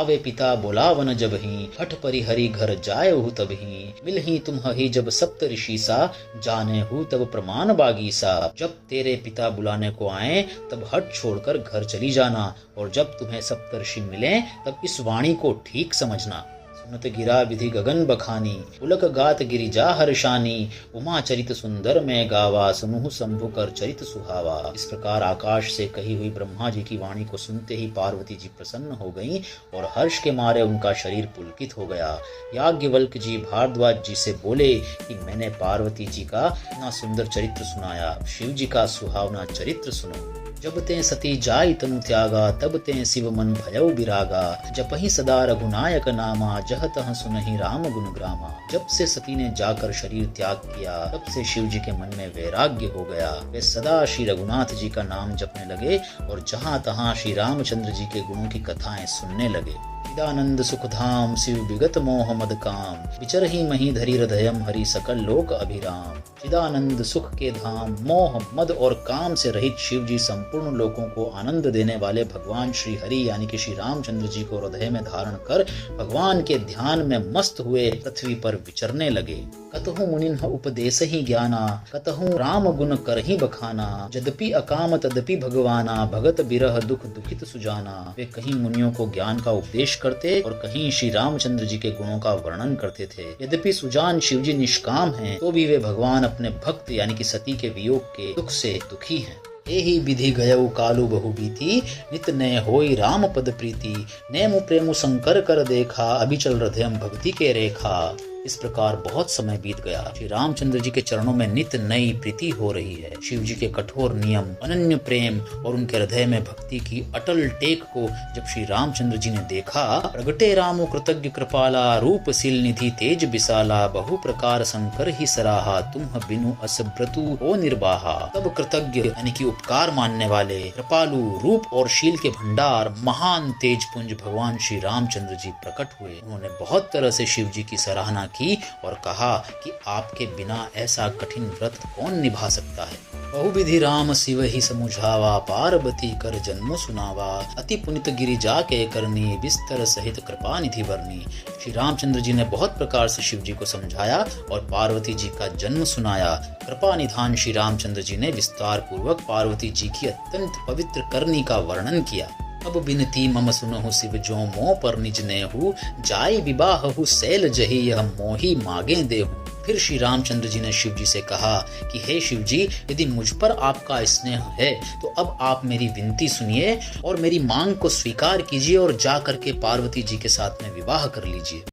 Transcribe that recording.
आवे पिता बोलावन जब ही, हठ परिहरि घर जाए हु तब ही, मिल ही तुम ही जब सप्त ऋषि सा, जाने हु तब प्रमाण बागी सा। जब तेरे पिता बुलाने को आए तब हट छोड़कर घर चली जाना, और जब तुम्हें सप्तर्षि मिले तब इस वाणी को ठीक समझना। सुनत गिरा विधि गगन बखानी, पुलक गात गिरिजा हर्षानी, उमा चरित सुंदर में गावा, सुनुहु शंभु कर चरित सुहावा। इस प्रकार आकाश से कही हुई ब्रह्मा जी की वाणी को सुनते ही पार्वती जी प्रसन्न हो गईं और हर्ष के मारे उनका शरीर पुलकित हो गया। याज्ञवल्क्य जी भारद्वाज जी से बोले कि मैंने पार्वती जी का इतना सुंदर चरित्र सुनाया, शिव जी का सुहावना चरित्र सुनो। जब ते सती जाई तनु त्यागा, तब ते शिव मन भयउ बिरागा, जपहि सदा रघुनायक नामा, जह तह सुनहि राम गुण ग्रामा। जब से सती ने जाकर शरीर त्याग किया तब से शिव जी के मन में वैराग्य हो गया। वे सदा श्री रघुनाथ जी का नाम जपने लगे और जहाँ तहाँ श्री रामचंद्र जी के गुणों की कथाएं सुनने लगे। चिदानंद सुखधाम शिव विगत मोह मद काम, विचर ही मही धरी हृदयम हरि सकल लोक अभिराम। चिदानंद सुख के धाम, मोह मद और काम से रहित शिव जी संपूर्ण लोकों को आनंद देने वाले भगवान श्री हरि यानी कि श्री रामचंद्र जी को हृदय में धारण कर भगवान के ध्यान में मस्त हुए पृथ्वी पर विचरने लगे। कतहु मुनिन्ह उपदेश ही ज्ञाना, कतहु राम गुण कर ही बखाना, यद्यपि अकाम तदपि भगवाना, भगत बिरह दुख दुखित सुजाना। वे कहीं मुनियों को ज्ञान का उपदेश करते और कहीं श्री रामचंद्र जी के गुणों का वर्णन करते थे। यद्यपि सुजान शिव जी निष्काम हैं, तो भी वे भगवान अपने भक्त यानी कि सती के वियोग के दुख से दुखी हैं। एहि विधि गयउ कालु बहु बीती, नित नय होई राम पद प्रीति, नेमु प्रेमु शंकर कर देखा, अभिचल हृदयम भक्ति के रेखा। इस प्रकार बहुत समय बीत गया। श्री रामचंद्र जी के चरणों में नित नई प्रीति हो रही है। शिव जी के कठोर नियम, अनन्य प्रेम और उनके हृदय में भक्ति की अटल टेक को जब श्री रामचंद्र जी ने देखा, प्रगटे रामो कृतज्ञ कृपाला, रूप शील निधि तेज विशाला, बहु प्रकार शंकर ही सराहा, तुम बिनु अस व्रतु हो निर्वाहा। तब कृतज्ञ यानी कि उपकार मानने वाले, कृपालु रूप और शील के भंडार, महान तेज पुंज भगवान श्री रामचंद्र जी प्रकट हुए। उन्होंने बहुत तरह से शिव जी की सराहना की और कहा कि आपके बिना ऐसा कठिन व्रत कौन निभा सकता है। बहुविधि राम शिव ही समुझावा, पार्वती कर जन्म सुनावा, अति पुनित गिरिजा के करनी, विस्तर सहित कृपा निधि वर्णी। श्री रामचंद्र जी ने बहुत प्रकार से शिव जी को समझाया और पार्वती जी का जन्म सुनाया। कृपा निधान श्री रामचंद्र जी ने विस्तार पूर्वक पार्वती जी की अत्यंत पवित्र करनी का वर्णन किया। अब बिनती मम सुनहु शिव जो मोह पर निज नेहु, जाय विवाहु शैल जहि यह मोहि मागे देहु। फिर श्री रामचंद्र जी ने शिव जी से कहा कि हे शिव जी, यदि मुझ पर आपका स्नेह है तो अब आप मेरी विनती सुनिए और मेरी मांग को स्वीकार कीजिए और जा करके पार्वती जी के साथ में विवाह कर लीजिए।